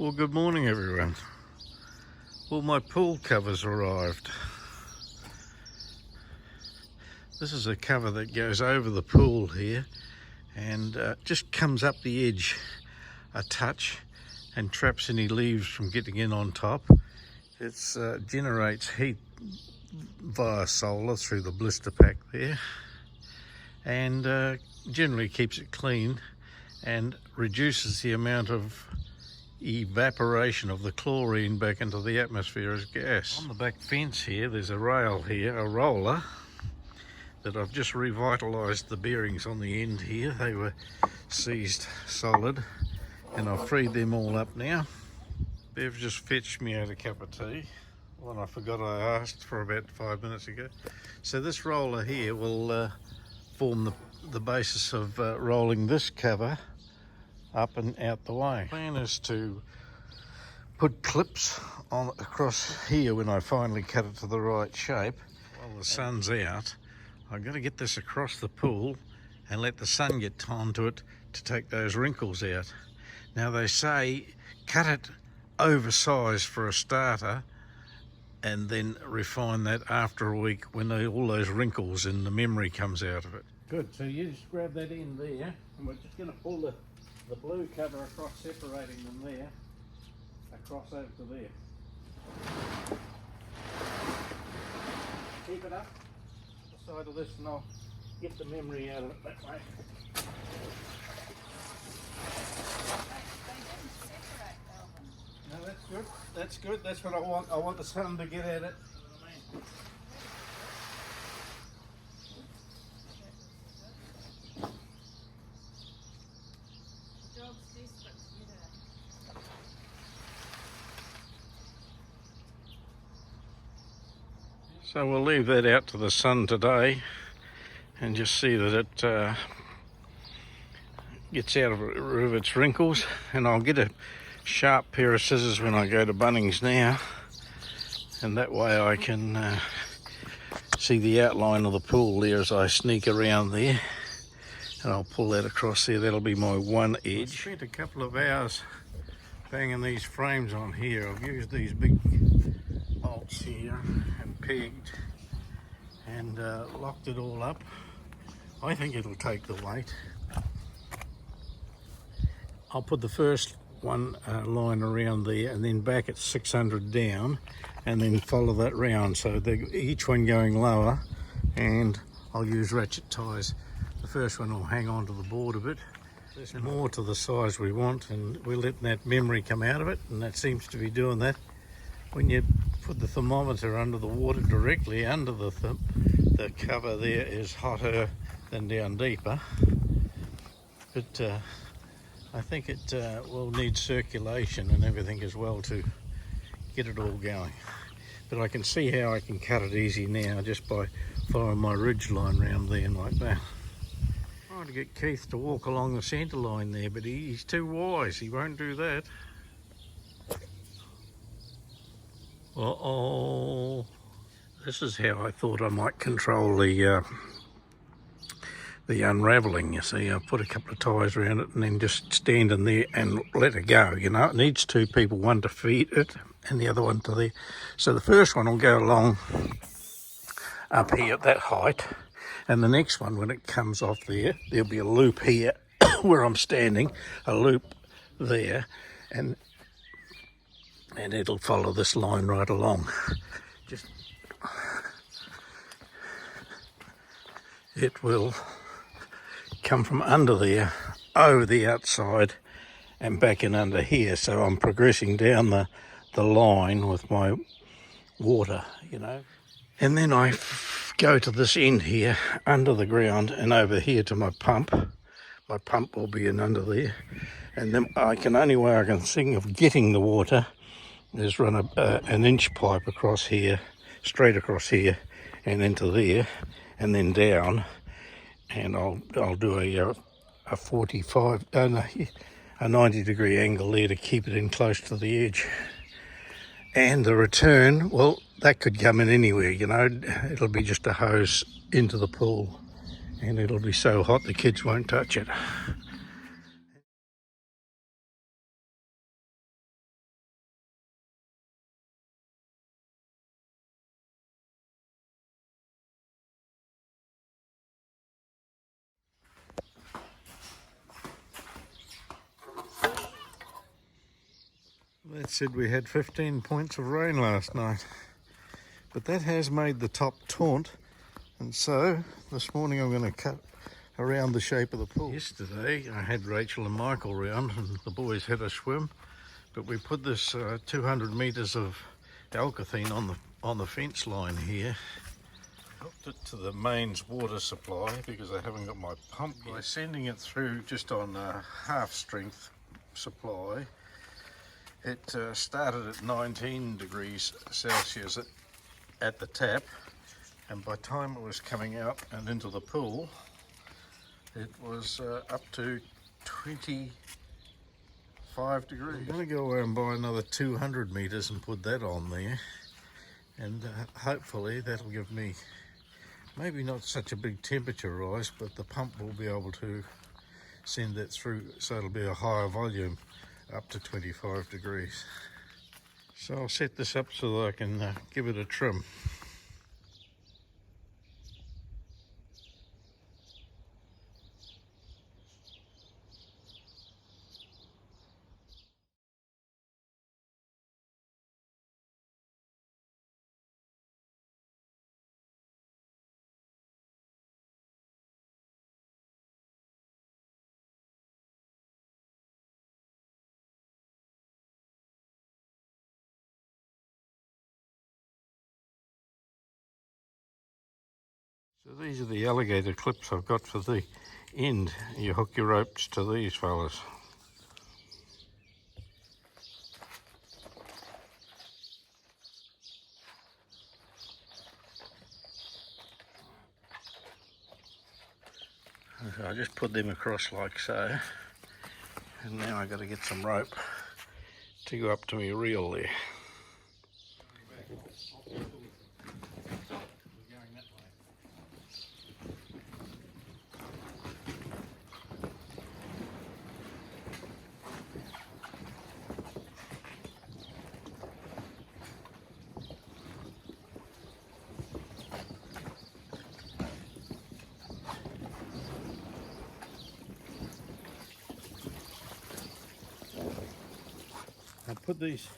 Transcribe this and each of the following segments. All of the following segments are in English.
Well, good morning everyone. Well, my pool cover's arrived. This is a cover that goes over the pool here and just comes up the edge a touch and traps any leaves from getting in on top. It generates heat via solar through the blister pack there, and generally keeps it clean and reduces the amount of evaporation of the chlorine back into the atmosphere as gas. On the back fence here, there's a rail here, a roller, that I've just revitalised the bearings on the end here. They were seized solid and I've freed them all up now. Bev just fetched me out a cup of tea, one I forgot I asked for about 5 minutes ago. So this roller here will form the basis of rolling this cover up and out the way. The plan is to put clips on across here when I finally cut it to the right shape. While the sun's out, I've got to get this across the pool and let the sun get onto it to take those wrinkles out. Now they say cut it oversized for a starter and then refine that after a week when all those wrinkles and the memory comes out of it. Good, so you just grab that end there and we're just going to pull the blue cover across, separating them there, across over to there. Keep it up the side of this and I'll get the memory out of it that way. No, that's good. That's good. That's what I want. I want the sun to get at it. So we'll leave that out to the sun today and just see that it gets out of its wrinkles, and I'll get a sharp pair of scissors when I go to Bunnings now, and that way I can see the outline of the pool there as I sneak around there, and I'll pull that across there. That'll be my one edge. I spent a couple of hours banging these frames on here. I've used these big bolts here and pegged and locked it all up. I think it'll take the weight. I'll put the first one line around there and then back at 600 down and then follow that round, so each one going lower, and I'll use ratchet ties. The first one will hang on to the board a bit. There's more to the size we want, and we're letting that memory come out of it, and that seems to be doing that. When you put the thermometer under the water directly under the cover there is hotter than down deeper, but I think it will need circulation and everything as well to get it all going. But I can see how I can cut it easy now just by following my ridge line round there and like that. I'm trying to get Keith to walk along the centre line there, but he's too wise, he won't do that. Uh-oh. This is how I thought I might control the unravelling, you see. I put a couple of ties around it and then just stand in there and let it go, you know. It needs two people, one to feed it and the other one to there. So the first one will go along up here at that height, and the next one, when it comes off there, there'll be a loop here where I'm standing, a loop there, and it'll follow this line right along. It will come from under there, over the outside and back in under here. So I'm progressing down the line with my water, you know. And then I go to this end here, under the ground, and over here to my pump. My pump will be in under there. And then only way I can think of getting the water is run an inch pipe across here, straight across here and into there, and then down. And I'll do a 45, no, a 90-degree angle there to keep it in close to the edge. And the return, well, that could come in anywhere, you know. It'll be just a hose into the pool, and it'll be so hot the kids won't touch it. That said we had 15 points of rain last night, but that has made the top taunt, and so this morning I'm going to cut around the shape of the pool. Yesterday I had Rachel and Michael round and the boys had a swim, but we put this 200 metres of alkathene on the fence line here. Hooked it to the mains water supply because I haven't got my pump yet. By sending it through just on half strength supply, it started at 19 degrees Celsius at the tap, and by the time it was coming out and into the pool, it was up to 25 degrees. I'm going to go away and buy another 200 metres and put that on there, and hopefully that'll give me maybe not such a big temperature rise, but the pump will be able to send that through, so it'll be a higher volume up to 25 degrees. So I'll set this up so that I can give it a trim. So these are the alligator clips I've got for the end. You hook your ropes to these fellas. So I just put them across like so, and now I've got to get some rope to go up to my reel there. I put these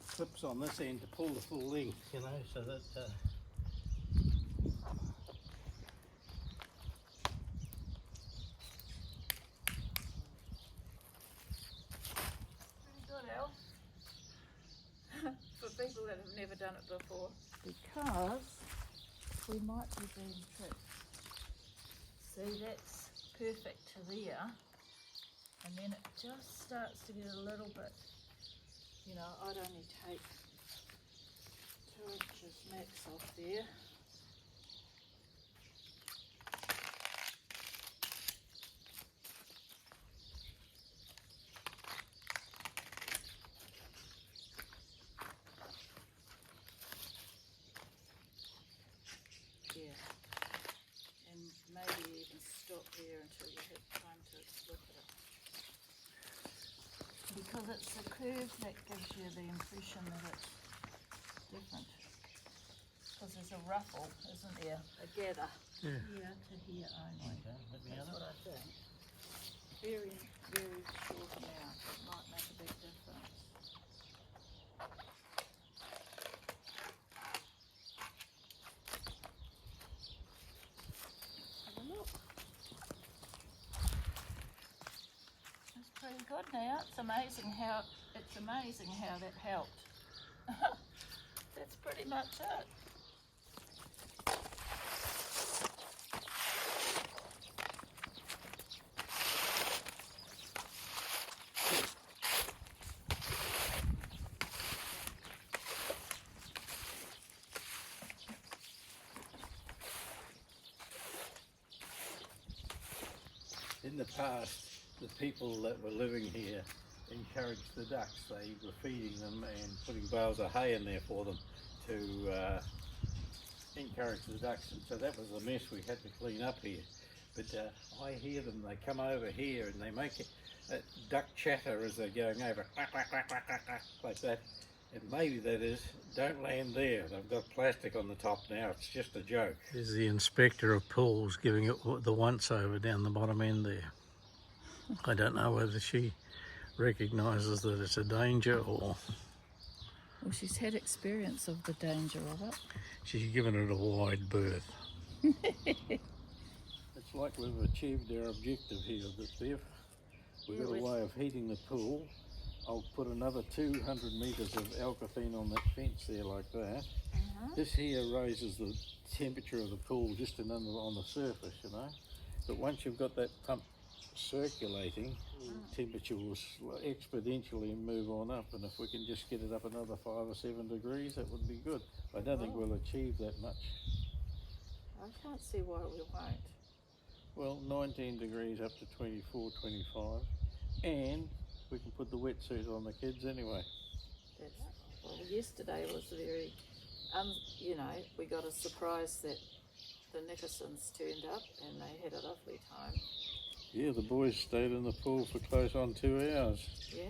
clips on this end to pull the full length, you know, so that Pretty good, Al. For people that have never done it before. Because we might be being tricked. See, that's perfect to there. And then it just starts to get a little bit, you know, I'd only take 2 inches max off there. Yeah, and maybe even stop there until you have time to look at it. Because it's the curve that gives you the impression that it's different. Because there's a ruffle, isn't there? A gather. yeah. Here to here only. Okay, that's what I think. Very, very short amount. It might make a big difference. Have a look. That's pretty good now. It's amazing how that helped. That's pretty much it. In the past, the people that were living here encouraged the ducks. They were feeding them and putting bales of hay in there for them to encourage the ducks, and so that was a mess we had to clean up here. But I hear them, they come over here and they make a duck chatter as they're going over, quack, quack, quack, quack, quack, quack, like that. And maybe that is, don't land there. They've got plastic on the top now, it's just a joke. There's the inspector of pools giving it the once over down the bottom end there. I don't know whether she recognises that it's a danger, or Well, she's had experience of the danger of it. she's given it a wide berth. It's like we've achieved our objective here, Bev. We've got a way of heating the pool. I'll put another 200 metres of alkathene on that fence there like that. This here raises the temperature of the pool just on the surface, you know. But once you've got that pump circulating, temperature will exponentially move on up, and if we can just get it up another 5 or 7 degrees, that would be good. I don't think we'll achieve that much. I can't see why we won't. Well, 19 degrees up to 24, 25, and we can put the wetsuit on the kids anyway. Well, yesterday was very, you know, we got a surprise that the Nickersons turned up and they had a lovely time. Yeah, the boys stayed in the pool for close on 2 hours. Yeah.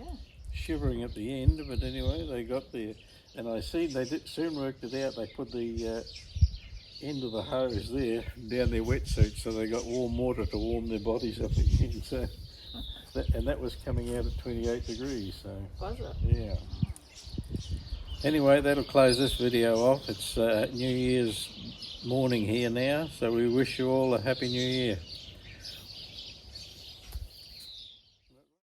Shivering at the end, but anyway, they got there. And I see they soon worked it out. They put the end of the hose there down their wetsuits, so they got warm water to warm their bodies up again. So, and that was coming out at 28 degrees. So Was it? yeah. Anyway, that'll close this video off. It's New Year's morning here now, so we wish you all a happy New Year.